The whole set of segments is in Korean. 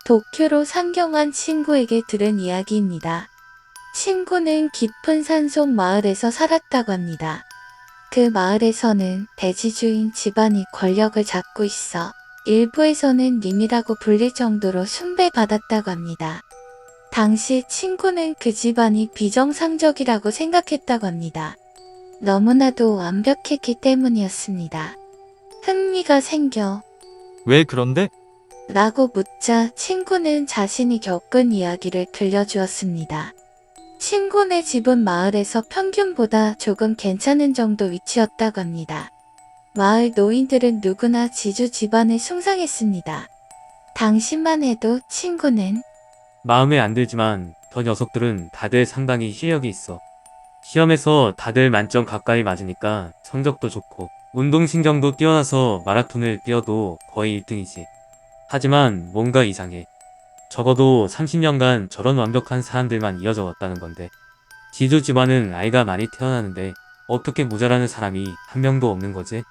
도쿄로 상경한 친구에게 들은 이야기입니다. 친구는 깊은 산속 마을에서 살았다고 합니다. 그 마을에서는 대지주인 집안이 권력을 잡고 있어 일부에서는 님이라고 불릴 정도로 숭배받았다고 합니다. 당시 친구는 그 집안이 비정상적이라고 생각했다고 합니다. 너무나도 완벽했기 때문이었습니다. 흥미가 생겨 왜 그런데? 라고 묻자 친구는 자신이 겪은 이야기를 들려주었습니다. 친구네 집은 마을에서 평균보다 조금 괜찮은 정도 위치였다고 합니다. 마을 노인들은 누구나 지주 집안을 숭상했습니다. 당시만 해도 친구는 마음에 안 들지만 저 녀석들은 다들 상당히 실력이 있어. 시험에서 다들 만점 가까이 맞으니까 성적도 좋고 운동신경도 뛰어나서 마라톤을 뛰어도 거의 1등이지. 하지만 뭔가 이상해. 적어도 30년간 저런 완벽한 사람들만 이어져 왔다는 건데 지주 집안은 아이가 많이 태어나는데 어떻게 모자라는 사람이 한 명도 없는 거지?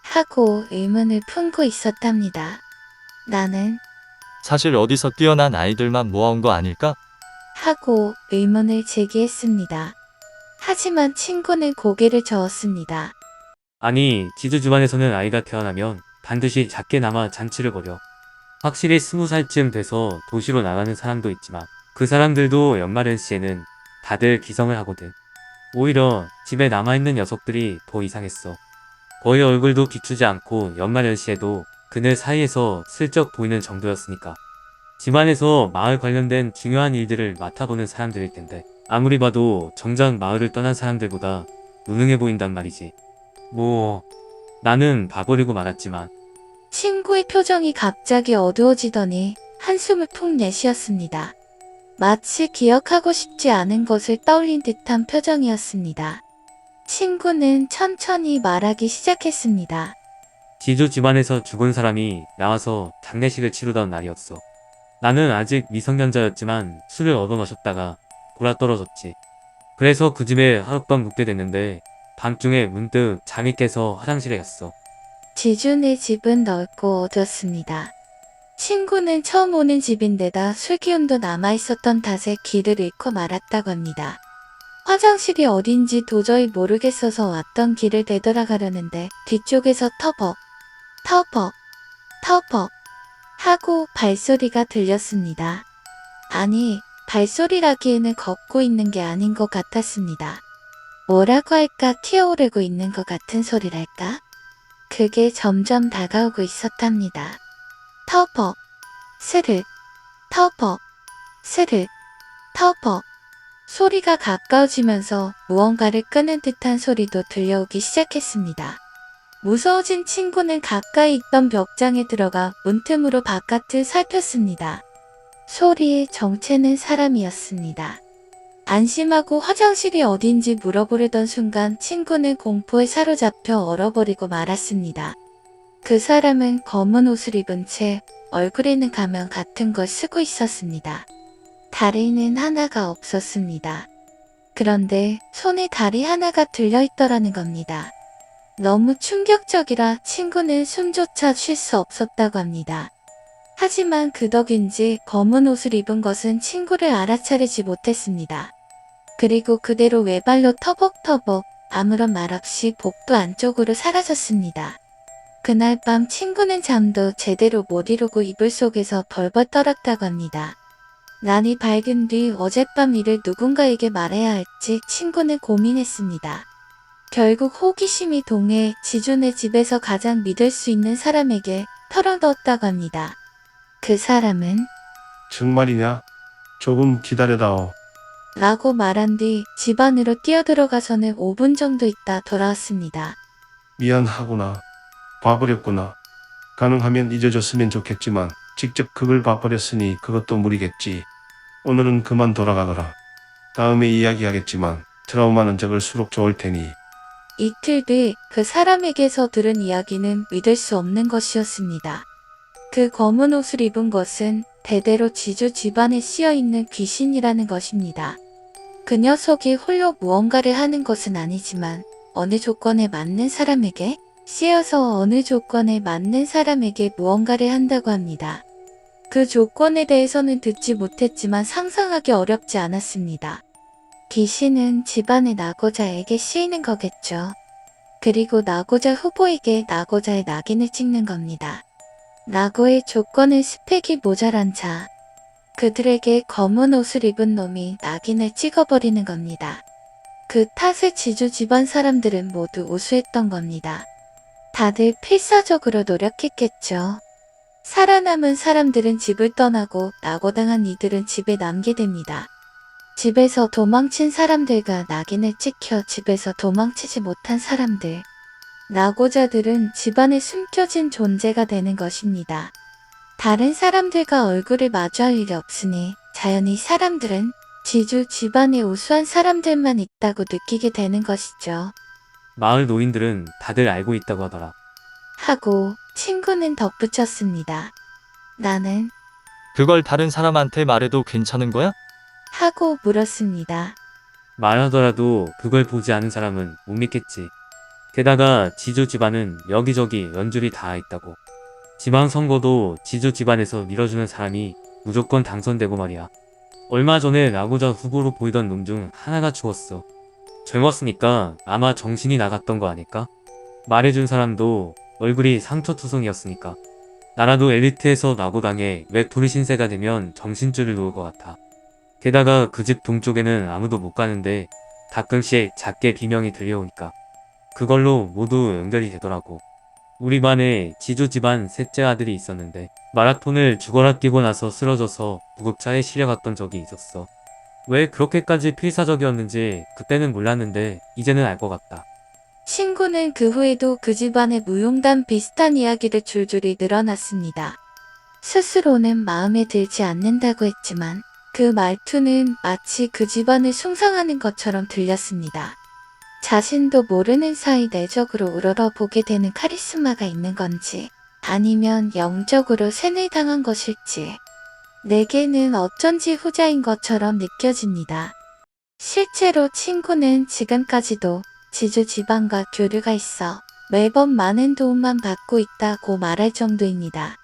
하고 의문을 품고 있었답니다. 나는 사실 어디서 뛰어난 아이들만 모아온 거 아닐까? 하고 의문을 제기했습니다. 하지만 친구는 고개를 저었습니다. 아니, 지주 집안에서는 아이가 태어나면 반드시 작게나마 잔치를 벌여. 확실히 20살쯤 돼서 도시로 나가는 사람도 있지만 그 사람들도 연말연시에는 다들 기성을 하거든. 오히려 집에 남아있는 녀석들이 더 이상했어. 거의 얼굴도 비추지 않고 연말연시에도 그늘 사이에서 슬쩍 보이는 정도였으니까. 집안에서 마을 관련된 중요한 일들을 맡아보는 사람들일 텐데 아무리 봐도 정작 마을을 떠난 사람들보다 무능해 보인단 말이지. 뭐 나는 봐버리고 말았지만 친구의 표정이 갑자기 어두워지더니 한숨을 푹 내쉬었습니다. 마치 기억하고 싶지 않은 것을 떠올린 듯한 표정이었습니다. 친구는 천천히 말하기 시작했습니다. 지주 집안에서 죽은 사람이 나와서 장례식을 치르던 날이었어. 나는 아직 미성년자였지만 술을 얻어 마셨다가 돌아떨어졌지. 그래서 그 집에 하룻밤 묵게 됐는데 밤중에 문득 잠이 깨서 화장실에 갔어. 지준의 집은 넓고 어두웠습니다. 친구는 처음 오는 집인데다 술기운도 남아있었던 탓에 길을 잃고 말았다고 합니다. 화장실이 어딘지 도저히 모르겠어서 왔던 길을 되돌아가려는데 뒤쪽에서 터벅, 터벅, 터벅 하고 발소리가 들렸습니다. 아니, 발소리라기에는 걷고 있는 게 아닌 것 같았습니다. 뭐라고 할까 튀어오르고 있는 것 같은 소리랄까? 그게 점점 다가오고 있었답니다. 터벅, 스르, 터벅, 스르, 터벅. 소리가 가까워지면서 무언가를 끄는 듯한 소리도 들려오기 시작했습니다. 무서워진 친구는 가까이 있던 벽장에 들어가 문틈으로 바깥을 살폈습니다. 소리의 정체는 사람이었습니다. 안심하고 화장실이 어딘지 물어보려던 순간 친구는 공포에 사로잡혀 얼어버리고 말았습니다. 그 사람은 검은 옷을 입은 채 얼굴에는 가면 같은 걸 쓰고 있었습니다. 다리는 하나가 없었습니다. 그런데 손에 다리 하나가 들려있더라는 겁니다. 너무 충격적이라 친구는 숨조차 쉴 수 없었다고 합니다. 하지만 그 덕인지 검은 옷을 입은 것은 친구를 알아차리지 못했습니다. 그리고 그대로 외발로 터벅터벅 아무런 말 없이 복도 안쪽으로 사라졌습니다. 그날 밤 친구는 잠도 제대로 못 이루고 이불 속에서 벌벌 떨었다고 합니다. 난이 밝은 뒤 어젯밤 일을 누군가에게 말해야 할지 친구는 고민했습니다. 결국 호기심이 동해 지준의 집에서 가장 믿을 수 있는 사람에게 털어넣었다고 합니다. 그 사람은 정말이냐? 조금 기다려다오. 라고 말한 뒤 집 안으로 뛰어들어가서는 5분 정도 있다 돌아왔습니다. 미안하구나. 봐버렸구나. 가능하면 잊어줬으면 좋겠지만 직접 그걸 봐버렸으니 그것도 무리겠지. 오늘은 그만 돌아가거라. 다음에 이야기하겠지만 트라우마는 적을수록 좋을 테니. 이틀 뒤 그 사람에게서 들은 이야기는 믿을 수 없는 것이었습니다. 그 검은 옷을 입은 것은 대대로 지주 집안에 씌어있는 귀신이라는 것입니다. 그 녀석이 홀로 무언가를 하는 것은 아니지만 어느 조건에 맞는 사람에게 씌어서 어느 조건에 맞는 사람에게 무언가를 한다고 합니다. 그 조건에 대해서는 듣지 못했지만 상상하기 어렵지 않았습니다. 귀신은 집안의 낙오자에게 씌이는 거겠죠. 그리고 낙오자 후보에게 낙오자의 낙인을 찍는 겁니다. 낙오의 조건은 스펙이 모자란 자, 그들에게 검은 옷을 입은 놈이 낙인을 찍어버리는 겁니다. 그 탓에 지주 집안 사람들은 모두 우수했던 겁니다. 다들 필사적으로 노력했겠죠. 살아남은 사람들은 집을 떠나고 낙오당한 이들은 집에 남게 됩니다. 집에서 도망친 사람들과 낙인을 찍혀 집에서 도망치지 못한 사람들, 낙오자들은 집안에 숨겨진 존재가 되는 것입니다. 다른 사람들과 얼굴을 마주할 일이 없으니 자연히 사람들은 지주 집안에 우수한 사람들만 있다고 느끼게 되는 것이죠. 마을 노인들은 다들 알고 있다고 하더라. 하고 친구는 덧붙였습니다. 나는 그걸 다른 사람한테 말해도 괜찮은 거야? 하고 물었습니다. 말하더라도 그걸 보지 않은 사람은 못 믿겠지. 게다가 지주 집안은 여기저기 연줄이 다 있다고. 지방선거도 지주 집안에서 밀어주는 사람이 무조건 당선되고 말이야. 얼마 전에 낙오자 후보로 보이던 놈 중 하나가 죽었어. 젊었으니까 아마 정신이 나갔던 거 아닐까? 말해준 사람도 얼굴이 상처투성이었으니까. 나라도 엘리트에서 낙오당해 외톨이 신세가 되면 정신줄을 놓을 것 같아. 게다가 그 집 동쪽에는 아무도 못 가는데 가끔씩 작게 비명이 들려오니까 그걸로 모두 연결이 되더라고. 우리 반에 지주 집안 셋째 아들이 있었는데 마라톤을 죽어라 뛰고 나서 쓰러져서 구급차에 실려갔던 적이 있었어. 왜 그렇게까지 필사적이었는지 그때는 몰랐는데 이제는 알 것 같다. 친구는 그 후에도 그 집안의 무용담 비슷한 이야기를 줄줄이 늘어났습니다. 스스로는 마음에 들지 않는다고 했지만 그 말투는 마치 그 집안을 숭상하는 것처럼 들렸습니다. 자신도 모르는 사이 내적으로 우러러보게 되는 카리스마가 있는 건지 아니면 영적으로 세뇌당한 것일지 내게는 어쩐지 후자인 것처럼 느껴집니다. 실제로 친구는 지금까지도 지주 집안과 교류가 있어 매번 많은 도움만 받고 있다고 말할 정도입니다.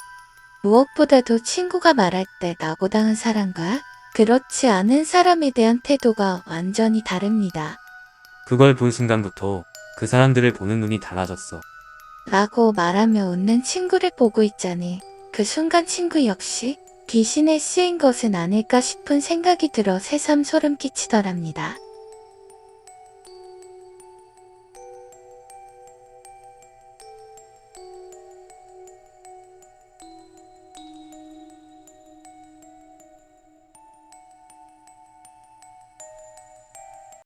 무엇보다도 친구가 말할 때 낙오당한 사람과 그렇지 않은 사람에 대한 태도가 완전히 다릅니다. 그걸 본 순간부터 그 사람들을 보는 눈이 달라졌어. 라고 말하며 웃는 친구를 보고 있자니 그 순간 친구 역시 귀신에 쓰인 것은 아닐까 싶은 생각이 들어 새삼 소름 끼치더랍니다.